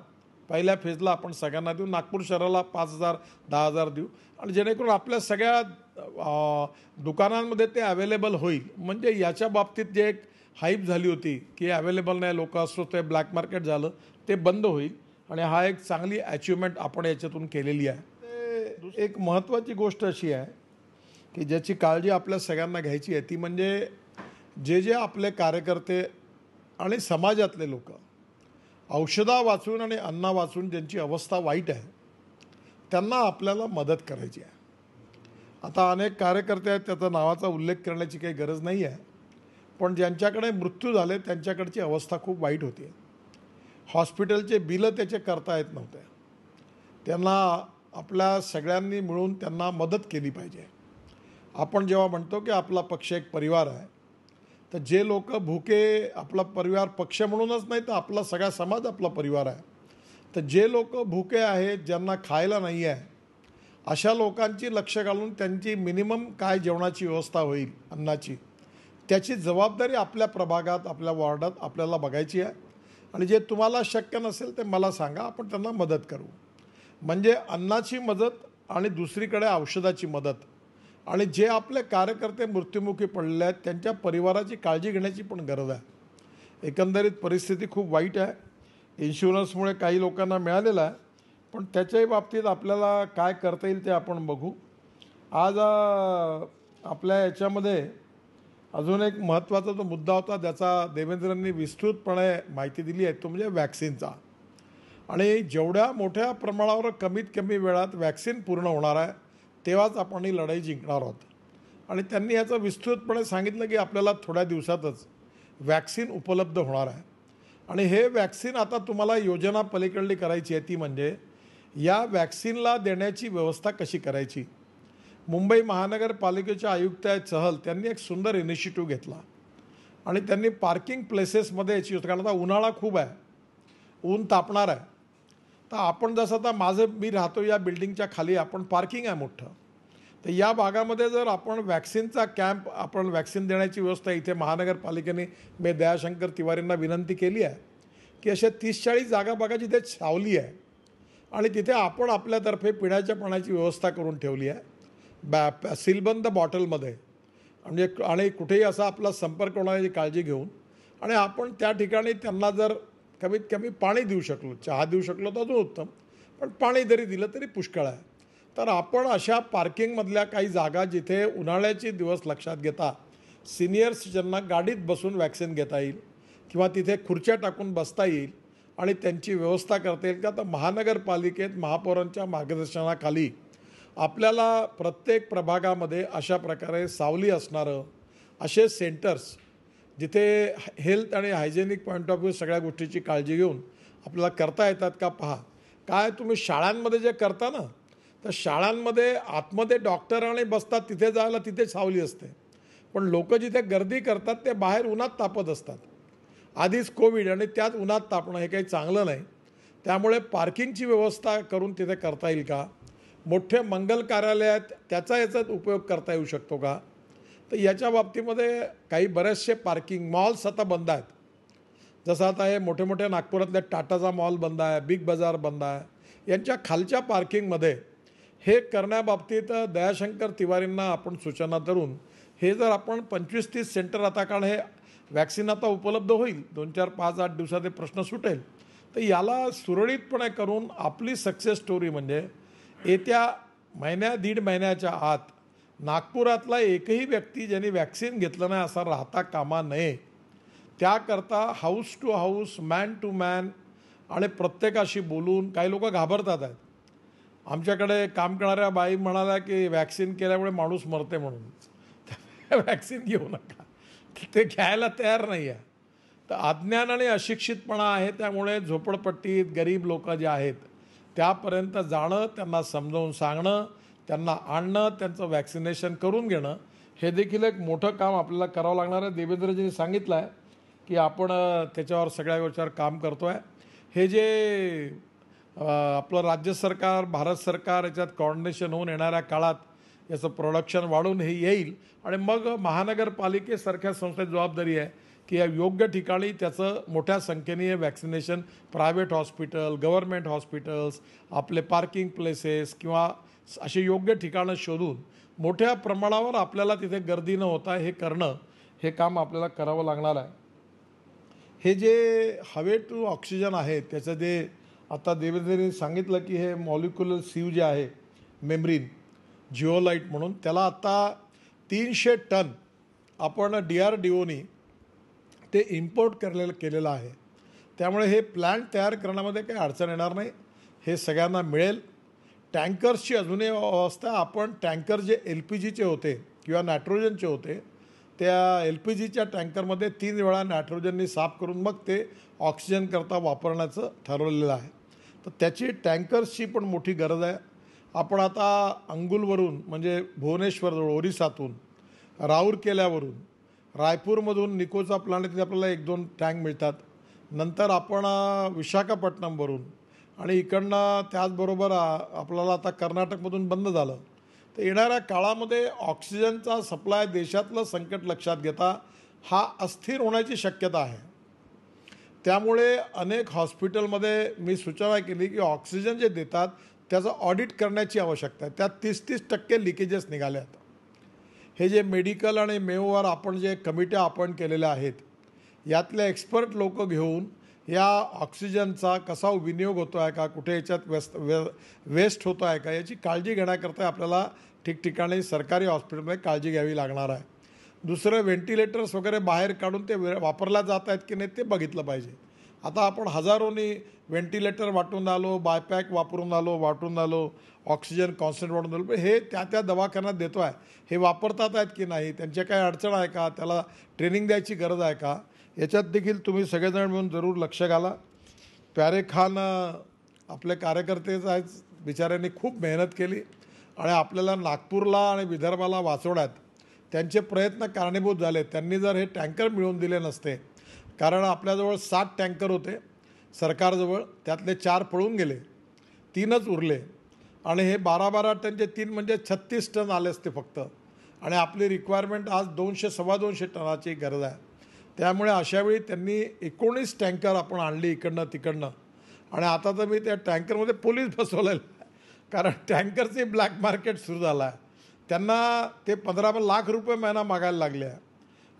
पहिल्या फेजला आपण सगळ्यांना देऊ. नागपूर शहराला 5,000 10,000 देऊ आणि जेणेकरून आपल्या सगळ्या दुकानांमध्ये ते अवेलेबल होईल. म्हणजे याच्या बाबतीत जे एक हाईप झाली होती की अवेलेबल नाही, लोक असतो ते ब्लॅक मार्केट झालं, ते बंद होईल आणि हा एक चांगली अचिव्हमेंट आपण याच्यातून केलेली आहे. एक महत्त्वाची गोष्ट अशी आहे की ज्याची काळजी आपल्या सगळ्यांना घ्यायची आहे, ती म्हणजे जे आपले कार्यकर्ते आणि समाजातले लोक औषधा वाचून आणि अन्ना वाचून ज्यांची अवस्था वाईट आहे त्यांना आपल्याला मदत करायची आहे. आता अनेक कार्यकर्ते आहेत, त्याचा नावाचा उल्लेख करण्याची काही गरज नाही आहे, पण ज्यांच्याकडे मृत्यू झाले त्यांच्याकडची अवस्था खूप वाईट होती. हॉस्पिटलचे बिलं त्याचे करता येत नव्हते. त्यांना आपल्या सगळ्यांनी मिळून त्यांना मदत केली पाहिजे. आपण जेव्हा म्हणतो की आपला पक्ष एक परिवार आहे, तर जे लोक भुके, आपला परिवार पक्ष म्हणूनच नाही तर आपला सगळा समाज आपला परिवार आहे, तर जे लोक भुके आहेत, ज्यांना खायला नाही आहे, अशा लोकांची लक्ष घालून त्यांची मिनिमम काय जेवणाची व्यवस्था होईल अन्नाची, त्याची जबाबदारी आपल्या प्रभागात, आपल्या वॉर्डात आपल्याला बघायची आहे. आणि जे तुम्हाला शक्य नसेल ते मला सांगा, आपण त्यांना मदत करू. म्हणजे अन्नाची मदत आणि दुसरीकडे औषधाची मदत, आणि जे आपले कार्यकर्ते मृत्युमुखी पडलेले आहेत त्यांच्या परिवाराची काळजी घेण्याची पण गरज आहे. एकंदरीत परिस्थिती खूप वाईट आहे. इन्शुरन्समुळे काही लोकांना मिळालेलं आहे, पण त्याच्याही बाबतीत आपल्याला काय करता येईल ते आपण बघू. आज आपल्या याच्यामध्ये अजून एक महत्त्वाचा जो मुद्दा होता ज्याचा देवेंद्रांनी विस्तृतपणे माहिती दिली आहे, तो म्हणजे वॅक्सिनचा. आणि जेवढ्या मोठ्या प्रमाणावर कमीत कमी वेळात वॅक्सिन पूर्ण होणार आहे तेव्हाच आपण ही लढाई जिंकणार आहोत. आणि त्यांनी याचं विस्तृतपणे सांगितलं की आपल्याला थोड्या दिवसातच वॅक्सिन उपलब्ध होणार आहे. आणि हे वॅक्सिन आता तुम्हाला योजना पलीकडली करायची आहे, ती म्हणजे या वॅक्सिनला देण्याची व्यवस्था कशी करायची. मुंबई महानगरपालिकेचे आयुक्त आहेत चहल, त्यांनी एक सुंदर इनिशिएटिव्ह घेतला आणि त्यांनी पार्किंग प्लेसेसमध्ये याची होतं. कारण आता उन्हाळा खूप आहे, ऊन तापणार आहे. तर आपण जसं आता मी राहतो या बिल्डिंगच्या खाली आपण पार्किंग आहे मोठं, तर या भागामध्ये जर आपण वॅक्सिनचा कॅम्प, आपण वॅक्सिन देण्याची व्यवस्था इथे महानगरपालिकेने मी दयाशंकर तिवारींना विनंती केली आहे की अशा 30-40 जागा बघा जिथे सावली आहे आणि तिथे आपण आपल्यातर्फे पिण्याच्या पाण्याची व्यवस्था करून ठेवली आहे सीलबंद बॉटलमध्ये. म्हणजे आणि कुठेही असा आपला संपर्क होण्याची काळजी घेऊन, आणि आपण त्या ठिकाणी त्यांना जर कमीत कमी पाणी देऊ शकलो, चहा देऊ शकलो तर अजून उत्तम, पण पाणी जरी दिलं तरी पुष्कळ आहे. तर आपण अशा पार्किंगमधल्या काही जागा जिथे उन्हाळ्याचे दिवस लक्षात घेता सिनियर सिटिझनना गाडीत बसून वॅक्सिन घेता येईल किंवा तिथे खुर्च्या टाकून बसता येईल आणि त्यांची व्यवस्था करता येईल का, तर महानगरपालिकेत महापौरांच्या मार्गदर्शनाखाली आपल्याला प्रत्येक प्रभागामध्ये अशा प्रकारे सावली असणारं असे सेंटर्स जिथे हेल्थ आणि हायजेनिक पॉईंट ऑफ व्ह्यू सगळ्या गोष्टीची काळजी घेऊन आपल्याला करता येतात का पहा. काय तुम्ही शाळांमध्ये जे करता ना, तर शाळांमध्ये आतमध्ये डॉक्टरांनी बसतात, तिथे जायला तिथे सावली असते, पण लोक जिथे गर्दी करतात ते बाहेर उन्हात तापत असतात. आधीच कोविड आणि त्यात उन्हात तापणं हे काही चांगलं नाही. त्यामुळे पार्किंगची व्यवस्था करून तिथे करता येईल का, मोठे मंगल कार्यालय आहेत त्याचा याचाच उपयोग करता येऊ शकतो का. तर याच्या बाबतीमध्ये काही बरेचसे पार्किंग मॉल्स आता बंद आहेत. जसं आता हे मोठे मोठे नागपुरातले टाटाचा मॉल बंद आहे, बिग बाजार बंद आहे, यांच्या खालच्या पार्किंगमध्ये हे करण्याबाबतीत दयाशंकर तिवारींना आपण सूचना करून हे जर आपण 25-30 सेंटर आता, कारण हे वॅक्सिन आता उपलब्ध होईल 2-4-5-8 दिवसात हे प्रश्न सुटेल, तर याला सुरळीतपणे करून आपली सक्सेस स्टोरी म्हणजे येत्या दीड महिन्याच्या आत नागपुरातला एकही व्यक्ती ज्यांनी वॅक्सिन घेतलं नाही असा राहता कामा नये. त्याकरता house to house, man to man आणि प्रत्येकाशी बोलून, काही लोक घाबरतात आहेत. आमच्याकडे काम करणाऱ्या बाई म्हणाल्या की वॅक्सिन केल्यामुळे माणूस मरते म्हणून वॅक्सिन घेऊ नका, ते घ्यायला तयार नाही आहे. तर अज्ञान आणि अशिक्षितपणा आहे, त्यामुळे झोपडपट्टीत गरीब लोक जे आहेत त्यापर्यंत जाणं, त्यांना समजावून सांगणं, त्यांना आणणं, त्यांचं वॅक्सिनेशन करून घेणं हे देखील एक मोठं काम आपल्याला करावं लागणार आहे. देवेंद्रजींनी सांगितलं आहे की आपण त्याच्यावर सगळ्या गोष्टीवर काम करतो आहे. हे जे आपलं राज्य सरकार, भारत सरकार याच्यात कॉर्डिनेशन होऊन येणाऱ्या काळात याचं प्रोडक्शन वाढून हे येईल आणि मग महानगरपालिकेसारख्या संस्थेची जबाबदारी आहे की या योग्य ठिकाणी त्याचं मोठ्या संख्येने vaccination, private hospital, government hospitals, आपले पार्किंग प्लेसेस किंवा अशी योग्य ठिकाणं शोधून मोठ्या प्रमाणावर आपल्याला तिथे गर्दी न होता हे करणं, हे काम आपल्याला करावं लागणार आहे. हे जे हवे टू ऑक्सिजन आहे त्याचं जे आता देवेंद्रने सांगितलं की हे मॉलिक्युलर सीव जे आहे मेम्ब्रेन जिओलाइट म्हणून, त्याला आता 300 टन आपण DRDOनी ते इम्पोर्ट केलेलं आहे. त्यामुळे हे प्लॅन्ट तयार करण्यामध्ये काही अडचण येणार नाही, हे सगळ्यांना मिळेल. टँकर्सची अजूनही अवस्था, आपण टँकर जे LPGचे होते किंवा नायट्रोजनचे होते त्या LPGच्या टँकरमध्ये 3 वेळा नायट्रोजननी साफ करून मग ते ऑक्सिजन करता वापरण्याचं ठरवलेलं आहे. तर त्याची टँकर्सची पण मोठी गरज आहे. आपण आता अंगुलवरून म्हणजे भुवनेश्वरजवळ ओरिसातून, राऊरकेल्यावरून, रायपूरमधून निकोचा प्लांट तिथे आपल्याला 1-2 टँक मिळतात. नंतर आपण विशाखापट्टणमवरून आणि इकडनं त्याचबरोबर आपल्याला आता कर्नाटकमधून बंद झालं, तर येणाऱ्या काळामध्ये ऑक्सिजनचा सप्लाय देशातलं संकट लक्षात घेता हा अस्थिर होण्याची शक्यता आहे. त्यामुळे अनेक हॉस्पिटलमध्ये मी सूचना केली की ऑक्सिजन जे देतात त्याचं ऑडिट करण्याची आवश्यकता आहे. त्यात 30% लिकेजेस निघाल्यात. हे जे मेडिकल आणि मेओवर आपण जे कमिट्या अपॉइंट केलेल्या आहेत, यातले एक्सपर्ट लोक घेऊन या ऑक्सिजनचा कसा विनियोग होतो आहे का, कुठे याच्यात वेस्ट होतो आहे का, याची काळजी घेण्याकरता आपल्याला ठिकठिकाणी सरकारी हॉस्पिटलमध्ये काळजी घ्यावी लागणार आहे. दुसरं, व्हेंटिलेटर्स वगैरे बाहेर काढून ते वापरल्या जात आहेत की नाही ते बघितलं पाहिजे. आता आपण हजारोनी व्हेंटिलेटर वाटून आलो, बायपॅक वापरून वाटून आलो, ऑक्सिजन कॉन्सन्ट्रेट वाटून आलो, पण हे त्या दवाखान्यात देतो आहे, हे वापरतात आहेत की नाही, त्यांच्या काही अडचण आहे का, त्याला ट्रेनिंग द्यायची गरज आहे का, याच्यात देखील तुम्ही सगळेजण मिळून जरूर लक्ष घाला. प्यारे खान आपले कार्यकर्तेच आहेत, बिचाऱ्यांनी खूप मेहनत केली आणि आपल्याला नागपूरला आणि विदर्भाला वाचवण्यात त्यांचे प्रयत्न कारणीभूत झाले. त्यांनी जर हे टँकर मिळवून दिले नसते, कारण आपल्याजवळ 7 टँकर होते सरकारजवळ, त्यातले 4 पळून गेले, 3च उरले आणि हे 12-12 टनचे 3 म्हणजे 36 टन आले असते फक्त, आणि आपली रिक्वायरमेंट आज 200-250 टनाची गरज आहे. त्यामुळे अशावेळी त्यांनी 19 टँकर आपण आणली इकडनं तिकडनं, आणि आता तर मी त्या टँकरमध्ये पोलीस बसवलेले आहे, कारण टँकरचे ब्लॅक मार्केट सुरू झालं आहे. त्यांना ते 15 लाख रुपये महिना मागायला लागले आहे.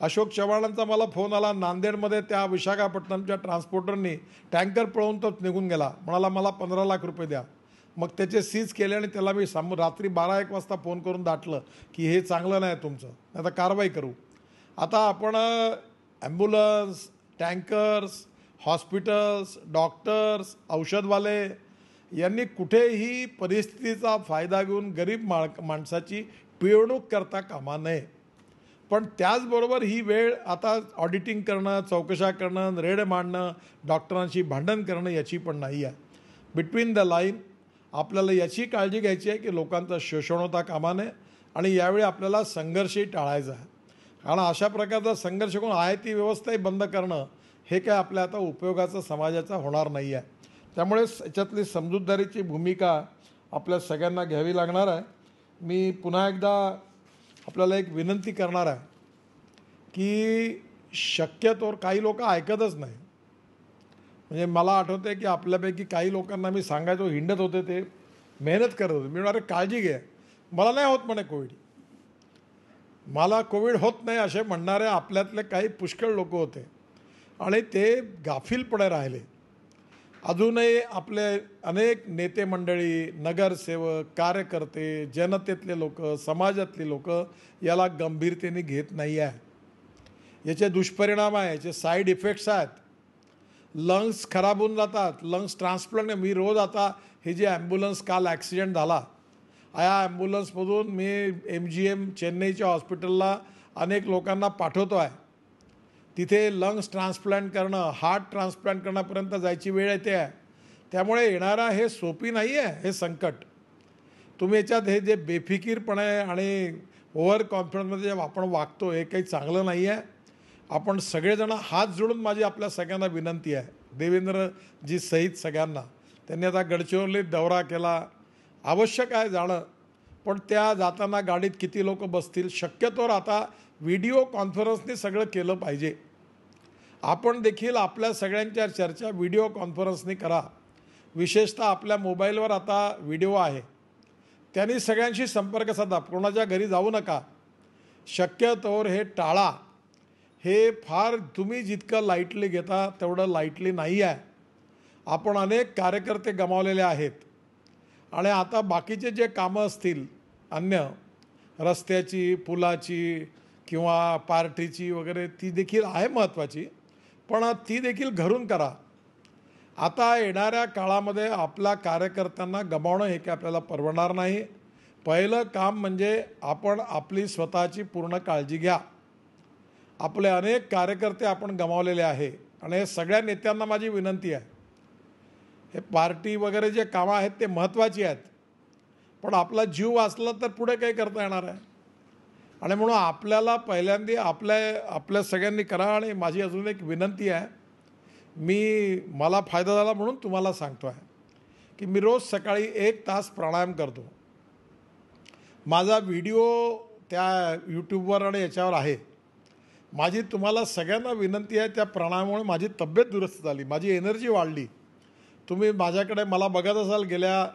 अशोक चव्हाणांचा मला फोन आला, नांदेडमध्ये त्या विशाखापट्टणमच्या ट्रान्सपोर्टरनी टँकर पळवून तो निघून गेला, म्हणाला मला 15 लाख रुपये द्या. मग त्याचे सीज केले आणि त्याला मी रात्री 12-1 वाजता फोन करून दाटलं की हे चांगलं नाही तुमचं, आता कारवाई करू. आता आपण ॲम्ब्युलन्स, टँकर्स, हॉस्पिटल्स, डॉक्टर्स, औषधवाले यांनी कुठेही परिस्थितीचा फायदा घेऊन गरीब माणसाची पिळवणूक करता कामा नये. पण त्याचबरोबर ही वेळ आता ऑडिटिंग करणं, चौकशा करणं, रेड मांडणं, डॉक्टरांशी भांडण करणं याची पण नाही आहे. बिटवीन द लाईन आपल्याला याची काळजी घ्यायची आहे की लोकांचा शोषण होता कामा नये, आणि यावेळी आपल्याला संघर्षही टाळायचा आहे. कारण अशा प्रकारचा संघर्ष करून आहे ती व्यवस्थाही बंद करणं हे काय आपल्या आता उपयोगाचं समाजाचा होणार नाही आहे. त्यामुळे याच्यातली समजूतदारीची भूमिका आपल्या सगळ्यांना घ्यावी लागणार आहे. मी पुन्हा एकदा आपल्याला एक विनंती करणार आहे की शक्यतोवर काही लोक ऐकतच नाही. म्हणजे मला आठवतं आहे की आपल्यापैकी काही लोकांना मी सांगायचो, हिंडत होते, ते मेहनत करत होते. मी म्हणाले काळजी घ्या, मला नाही होत म्हणे कोविड, मला कोविड होत नाही असे म्हणणारे आपल्यातले काही पुष्कळ लोक होते, आणि ते गाफीलपणे राहिले. अजूनही आपले अनेक नेते मंडळी, नगरसेवक, कार्यकर्ते, जनतेतले लोक, समाजातली लोक याला गंभीरतेने घेत नाही आहे. याचे दुष्परिणाम आहे, याचे साईड इफेक्ट्स आहेत. लंग्स खराब होऊन जातात, लंग्स ट्रान्सप्लांट. मी रोज आता हे जे ॲम्ब्युलन्स काल ॲक्सिडेंट झाला, या ॲम्ब्युलन्समधून मी MGM चेन्नईच्या हॉस्पिटलला अनेक लोकांना पाठवतो आहे. तिथे लंग्स ट्रान्सप्लांट करणं, हार्ट ट्रान्सप्लांट करण्यापर्यंत जायची वेळ येते आहे. त्यामुळे येणारा हे सोपी नाही आहे हे संकट. तुम्ही याच्यात हे जे बेफिकीरपणे आणि ओव्हर कॉन्फिडन्समध्ये जे आपण वागतो हे काही चांगलं नाही आहे. आपण सगळेजण हात जोडून माझी आपल्या सगळ्यांना विनंती आहे, देवेंद्रजी सहित सगळ्यांना, त्यांनी आता गडचिरोलीत दौरा केला, आवश्यक आहे जाणं, पण त्या जाताना गाडीत किती लोक बसतील, शक्यतोवर आता व्हिडिओ कॉन्फरन्सने सगळं केलं पाहिजे. आपण देखील आपल्या सगळ्यांच्या चर्चा व्हिडिओ कॉन्फरन्सने करा. विशेषतः आपल्या मोबाईलवर आता व्हिडिओ आहे, त्यांनी सगळ्यांशी संपर्क साधा. कोणाच्या घरी जाऊ नका, शक्यतोवर हे टाळा. हे फार तुम्ही जितकं लाईटली घेता तेवढं लाईटली नाही आहे. आपण अनेक कार्यकर्ते गमावलेले आहेत, आणि आता बाकीचे जे कामं असतील अन्य रस्त्याची, पुलाची किंवा पार्टीची वगैरे, ती देखील आहे महत्त्वाची, पण ती देखील घरून करा. आता येणाऱ्या काळामध्ये आपल्या कार्यकर्त्यांना गमावणं हे काय आपल्याला परवडणार नाही. पहिलं काम म्हणजे आपण आपली स्वतःची पूर्ण काळजी घ्या. आपले अनेक कार्यकर्ते आपण गमावलेले आहे, आणि हे सगळ्या नेत्यांना माझी विनंती आहे, हे पार्टी वगैरे जे कामं आहेत ते महत्त्वाची आहेत, पण आपला जीव वाचला तर पुढे काही करता येणार आहे. आणि म्हणून आपल्याला पहिल्यांदा आपल्या सगळ्यांनी करा. आणि माझी अजून एक विनंती आहे, मला फायदा झाला म्हणून तुम्हाला सांगतो आहे, की मी रोज सकाळी 1 तास प्राणायाम करतो. माझा व्हिडिओ त्या यूट्यूबवर आणि याच्यावर आहे. माझी तुम्हाला सगळ्यांना विनंती आहे, त्या प्राणायामामुळे माझी तब्येत दुरुस्त झाली, माझी एनर्जी वाढली. तुम्ही माझ्याकडे मला बघत असाल गेल्या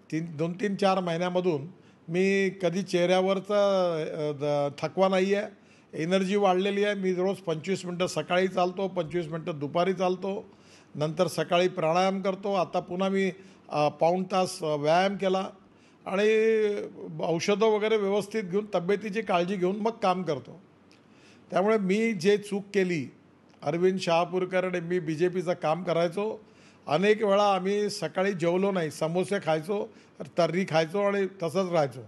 2-3-4 महिन्यामधून मी कधी चेहऱ्यावरचा थकवा नाही आहे, एनर्जी वाढलेली आहे. मी रोज 25 मिनटं सकाळी चालतो, 25 मिनटं दुपारी चालतो, नंतर सकाळी प्राणायाम करतो. आता पुन्हा मी पाऊण तास व्यायाम केला आणि औषधं वगैरे व्यवस्थित घेऊन तब्येतीची काळजी घेऊन मग काम करतो. त्यामुळे मी जे चूक केली, अरविंद शहापूरकर आणि मी BJPचं काम करायचो, अनेक वेळा आम्ही सकाळी जेवलो नाही, समोसे खायचो, तर्री खायचो आणि तसंच राहायचो.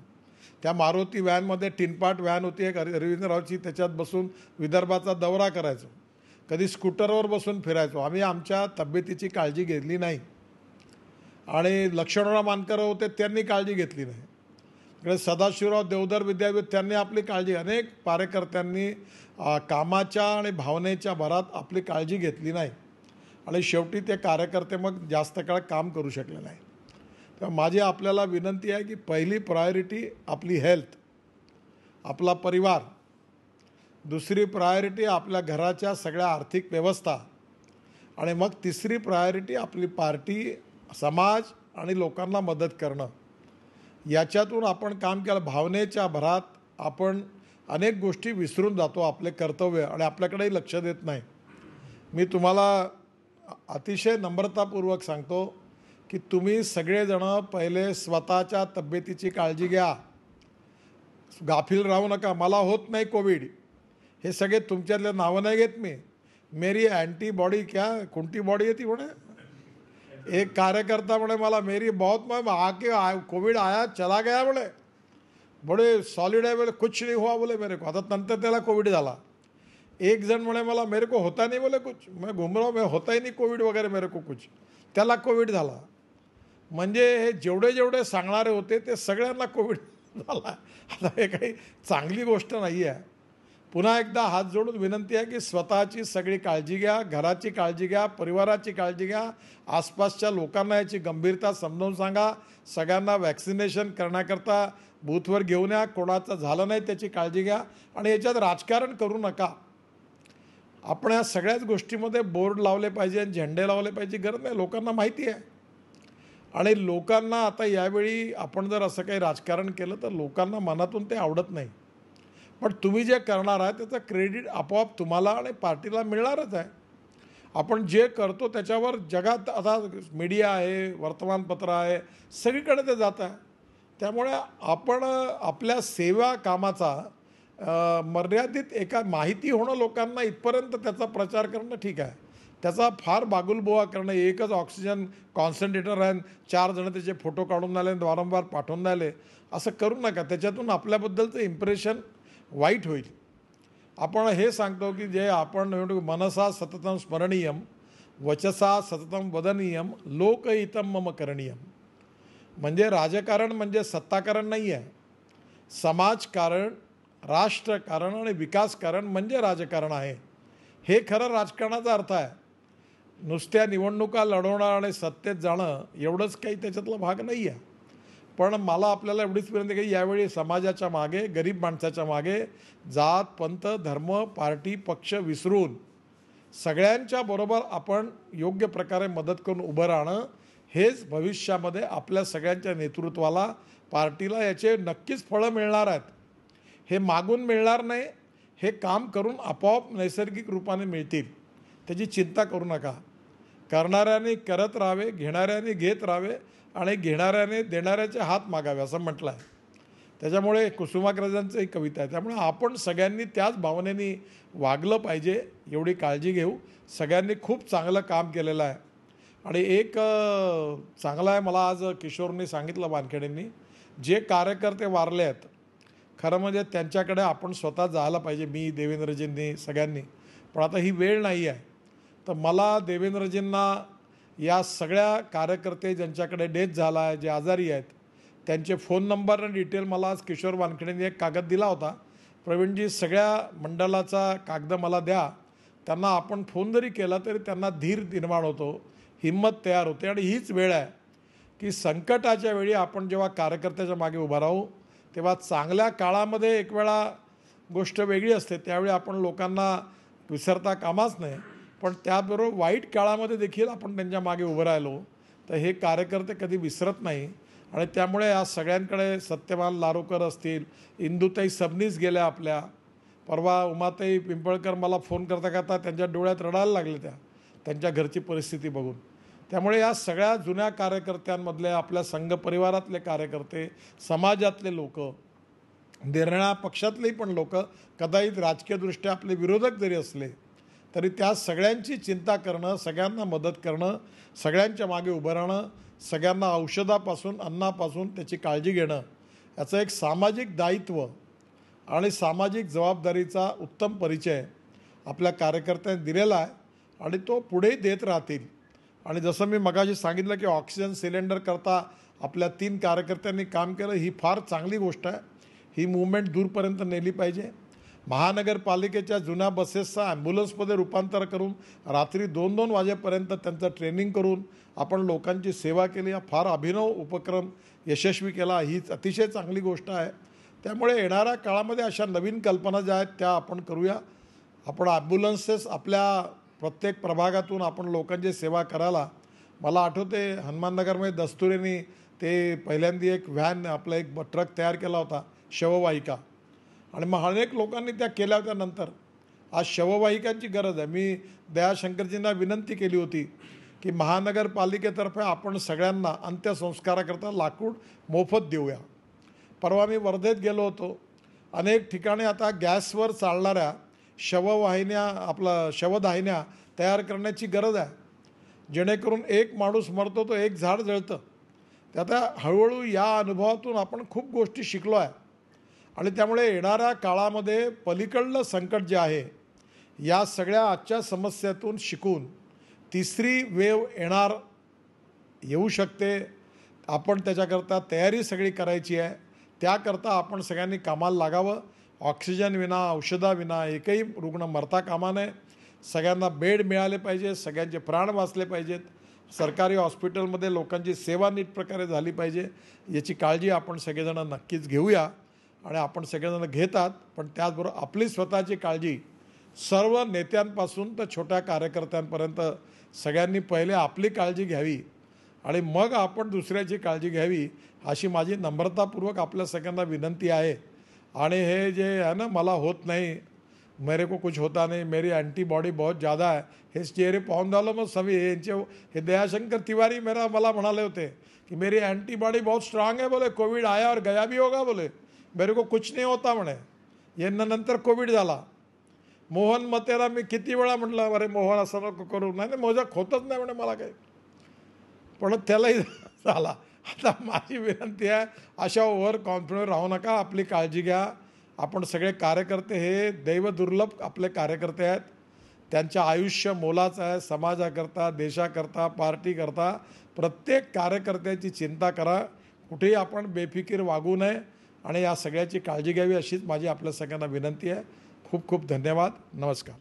त्या मारुती व्हॅनमध्ये टिनपाट व्हॅन होती एक अरविंदरावची, त्याच्यात बसून विदर्भाचा दौरा करायचो. कधी स्कूटरवर बसून फिरायचो. आम्ही आमच्या तब्येतीची काळजी घेतली नाही. आणि लक्ष्मणराव मानकर होते, त्यांनी काळजी घेतली नाही. इकडे सदाशिवराव देवधर विद्यापीठ, त्यांनी आपली काळजी, अनेक कार्यकर्त्यांनी कामाच्या आणि भावनेच्या भरात आपली काळजी घेतली नाही आणि शेवटी ते कार्यकर्ते मग जास्त काळ काम करू शकले नाही. तर माझी आपल्याला विनंती आहे की पहिली प्रायोरिटी आपली हेल्थ, आपला परिवार, दुसरी प्रायोरिटी आपल्या घराच्या सगळ्या आर्थिक व्यवस्था आणि मग तिसरी प्रायोरिटी आपली पार्टी, समाज आणि लोकांना मदत करणं. याच्यातून आपण काम केलं. भावनेच्या भरात आपण अनेक गोष्टी विसरून जातो, आपले कर्तव्य, आणि आपल्याकडेही लक्ष देत नाही. मी तुम्हाला अतिशय नम्रतापूर्वक सांगतो की तुम्ही सगळेजणं पहिले स्वतःच्या तब्येतीची काळजी घ्या, गाफील राहू नका. मला होत नाही कोविड, हे सगळे तुमच्यातले नावं नाही घेत मी. मेरी अँटीबॉडी क्या कोणती बॉडी आहे ती म्हणे, एक कार्यकर्ता म्हणे मला मेरी बहुत आके कोविड आया चला गया बोले, बड़े सॉलिड है बोले, कुछ नहीं हुआ बोले मेरे को. आता नंतर त्याला कोविड झाला. एक जण म्हणे मला मेरे को होता नहीं बोले कुछ, मैं घूम रहा हूँ, मैं होता ही नहीं कोविड वगैरे मेरे को कुछ, त्याला कोविड झाला. म्हणजे हे जेवढे जेवढे सांगणारे होते ते सगळ्यांना कोविड झाला. आता हे काही चांगली गोष्ट नाही आहे. पुन्हा एकदा हात जोडून विनंती आहे की स्वतःची सगळी काळजी घ्या, घराची काळजी घ्या, परिवाराची काळजी घ्या, आसपासच्या लोकांना याची गंभीरता समजावून सांगा. सगळ्यांना वॅक्सिनेशन करण्याकरता बूथवर घेऊन या, कोणाचं झालं नाही त्याची काळजी घ्या आणि याच्यात राजकारण करू नका. आपण या सगळ्याच गोष्टीमध्ये बोर्ड लावले पाहिजे आणि झेंडे लावले पाहिजे गरज नाही, लोकांना माहिती आहे. आणि लोकांना आता यावेळी आपण जर असं काही राजकारण केलं तर लोकांना मनातून ते आवडत नाही. पण तुम्ही जे करणार आहे त्याचं क्रेडिट आपोआप तुम्हाला आणि पार्टीला मिळणारच आहे. आपण जे करतो त्याच्यावर जगात आता मीडिया आहे, वर्तमानपत्र आहे, सगळीकडे ते जात आहे. त्यामुळे आपण आपल्या सेवा कामाचा मर्यादित एका माहिती होणं लोकांना इथपर्यंत त्याचा प्रचार करणं ठीक आहे. त्याचा फार बागुलबुवा करणं, एकच ऑक्सिजन कॉन्सन्ट्रेटर आहे, 4 जण त्याचे फोटो काढून आले, वारंवार पाठवून आले, असं करू नका. त्याच्यातून आपल्याबद्दलचं इम्प्रेशन वाईट होईल. आपण हे सांगतो की जे आपण मनसा सततम स्मरणीयम, वचसा सततम वदनीयम, लोकहितम मम करणीयम. म्हणजे राजकारण म्हणजे सत्ताकारण नाही आहे, समाजकारण, राष्ट्रकारण आणि विकासकारण म्हणजे राजकारण आहे. हे खरं राजकारणाचा अर्थ आहे. नुसत्या निवडणुका लढवणं आणि सत्तेत जाणं एवढंच काही त्याच्यातला भाग नाही आहे. पण मला आपल्याला एवढीच विनंती की यावेळी समाजाच्या मागे, गरीब माणसाच्या मागे जात, पंथ, धर्म, पार्टी, पक्ष विसरून सगळ्यांच्या बरोबर आपण योग्य प्रकारे मदत करून उभं राहणं, हेच भविष्यामध्ये आपल्या सगळ्यांच्या नेतृत्वाला, पार्टीला याचे नक्कीच फळं मिळणार आहेत. हे मागून मिळणार नाही, हे काम करून आपोआप नैसर्गिक रूपाने मिळतील. त्याची चिंता करू नका. करणाऱ्याने करत राहावे, घेणाऱ्याने घेत राहावे आणि घेणाऱ्याने देणाऱ्याचे हात मागावे असं म्हटलं आहे. त्याच्यामुळे कुसुमाग्रजांचं एक कविता आहे. त्यामुळे आपण सगळ्यांनी त्याच भावनेने वागलं पाहिजे, एवढी काळजी घेऊ. सगळ्यांनी खूप चांगलं काम केलेलं आहे. आणि एक चांगलं आहे, मला आज किशोरनी सांगितलं, वानखेडेंनी, जे कार्यकर्ते वारले आहेत खरं म्हणजे त्यांच्याकडे आपण स्वतः जायला पाहिजे, मी, देवेंद्रजींनी, सगळ्यांनी. पण आता ही वेळ नाही आहे. तर मला देवेंद्रजींना, या सगळ्या कार्यकर्ते ज्यांच्याकडे डेथ झाला आहे, जे आजारी आहेत, त्यांचे फोन नंबर आणि डिटेल मला आज किशोर वानखेडेंनी एक कागद दिला होता. प्रवीणजी, सगळ्या मंडळाचा कागद मला द्या. त्यांना आपण फोन जरी केला तरी त्यांना धीर निर्माण होतो, हिंमत तयार होते. आणि हीच वेळ आहे की संकटाच्या वेळी आपण जेव्हा कार्यकर्त्याच्या मागे उभा राहू तेव्हा चांगल्या काळामध्ये एक वेळा गोष्ट वेगळी असते, त्यावेळी आपण लोकांना विसरता कामाच नाही, पण त्याबरोबर वाईट काळामध्ये देखील आपण त्यांच्या मागे उभं राहिलो तर हे कार्यकर्ते कधी विसरत नाही. आणि त्यामुळे या सगळ्यांकडे सत्यवान लारोकर असतील, इंदुताई सबनीस गेल्या आपल्या, परवा उमाताई पिंपळकर मला फोन करता करता त्यांच्या डोळ्यात रडायला लागले त्यांच्या घरची परिस्थिती बघून. त्यामुळे या सगळ्या जुन्या कार्यकर्त्यांमधले, आपल्या संघ परिवारातले कार्यकर्ते, समाजातले लोक, निरनिळ्या पक्षातलेही पण लोक, कदाचित राजकीयदृष्ट्या आपले विरोधक जरी असले तरी त्या सगळ्यांची चिंता करणं, सगळ्यांना मदत करणं, सगळ्यांच्या मागे उभं राहणं, सगळ्यांना औषधापासून अन्नापासून त्याची काळजी घेणं, याचं एक सामाजिक दायित्व आणि सामाजिक जबाबदारीचा उत्तम परिचय आपल्या कार्यकर्त्यांनी दिलेला आहे आणि तो पुढेही देत राहतील. आणि जसं मी मगाशी सांगितलं की ऑक्सिजन सिलेंडर करता आपल्या 3 कार्यकर्त्यांनी काम केलं, ही फार चांगली गोष्ट आहे. ही मूव्हमेंट दूरपर्यंत नेली पाहिजे. महानगरपालिकेच्या जुन्या बसेसचं ॲम्ब्युलन्समध्ये रूपांतर करून रात्री 2-2 वाजेपर्यंत त्यांचं ट्रेनिंग करून आपण लोकांची सेवा केली. हा फार अभिनव उपक्रम यशस्वी केला, ही अतिशय चांगली गोष्ट आहे. त्यामुळे येणाऱ्या काळामध्ये अशा नवीन कल्पना ज्या आहेत त्या आपण करूया. आपण ॲम्ब्युलन्सेस आपल्या प्रत्येक प्रभागातून आपण लोकांची सेवा करायला, मला आठवते हनुमाननगरमध्ये दस्तुरेंनी ते पहिल्यांदा एक व्हॅन, आपला एक ट्रक तयार केला होता शववाहिका, आणि मग अनेक लोकांनी त्या केल्या होत्या. नंतर आज शववाहिकांची गरज आहे. मी दयाशंकरजींना विनंती केली होती की महानगरपालिकेतर्फे आपण सगळ्यांना अंत्यसंस्काराकरता लाकूड मोफत देऊया. परवा मी वर्धेत गेलो होतो. अनेक ठिकाणी आता गॅसवर चालणाऱ्या शववाहिन्या, आपला शवदाहिन्या तयार करण्याची गरज आहे, जेणेकरून एक माणूस मरतो तो एक झाड जळतं. ते आता हळूहळू या अनुभवातून आपण खूप गोष्टी शिकलो आहे. आणि त्यामुळे येणाऱ्या काळामध्ये पलीकडलं संकट जे आहे, या सगळ्या आजच्या समस्यातून शिकून तिसरी वेव येऊ शकते. आपण त्याच्याकरता तयारी सगळी करायची आहे. त्याकरता आपण सगळ्यांनी कामाला लागावं. ऑक्सिजन विना, औषधाविना एकही रुग्ण मरता कामा नये. सगळ्यांना बेड मिळाले पाहिजे, सगळ्यांचे प्राण वाचले पाहिजेत, सरकारी हॉस्पिटलमध्ये लोकांची सेवा नीट प्रकारे झाली पाहिजे, याची काळजी आपण सगळेजण नक्कीच घेऊया. आणि आपण सगळेजण घेतात, पण त्याचबरोबर आपली स्वतःची काळजी सर्व नेत्यांपासून तर छोट्या कार्यकर्त्यांपर्यंत सगळ्यांनी पहिले आपली काळजी घ्यावी आणि मग आपण दुसऱ्याची काळजी घ्यावी, अशी माझी नम्रतापूर्वक आपल्या सगळ्यांना विनंती आहे. आणि हे जे आहे ना, मला होत नाही, मेरे को कुछ होता नहीं, मेरी एंटीबॉडी बहुत ज़्यादा है, हे चेहरे पाहून झालं मग सभी हे दयाशंकर तिवारी मला म्हणाले होते की मेरी एंटीबॉडी बहुत स्ट्रांग है, बोले कोविड आया और गया भी होगा, बोले मेरे को कुछ नहीं होता म्हणे. यांना नंतर कोविड झाला. मोहन मतेला मी किती वेळा म्हटलं, अरे मोहन असं नको करू, नाही माझ्या होतच नाही म्हणे मला काही, पण त्यालाही झाला. आता माझी विनंती आहे, अशा ओव्हर कॉन्फिडंट राहू नका, आपली काळजी घ्या. आपण सगळे कार्यकर्ते हे दैवदुर्लभ आपले कार्यकर्ते आहेत. त्यांचं आयुष्य मोलाचं आहे. समाजाकरता, देशाकरता, पार्टीकरता प्रत्येक कार्यकर्त्याची चिंता करा. कुठेही आपण बेफिकीर वागू नये आणि या सगळ्याची काळजी घ्यावी, अशीच माझी आपल्या सगळ्यांना विनंती आहे. खूप खूप धन्यवाद. नमस्कार.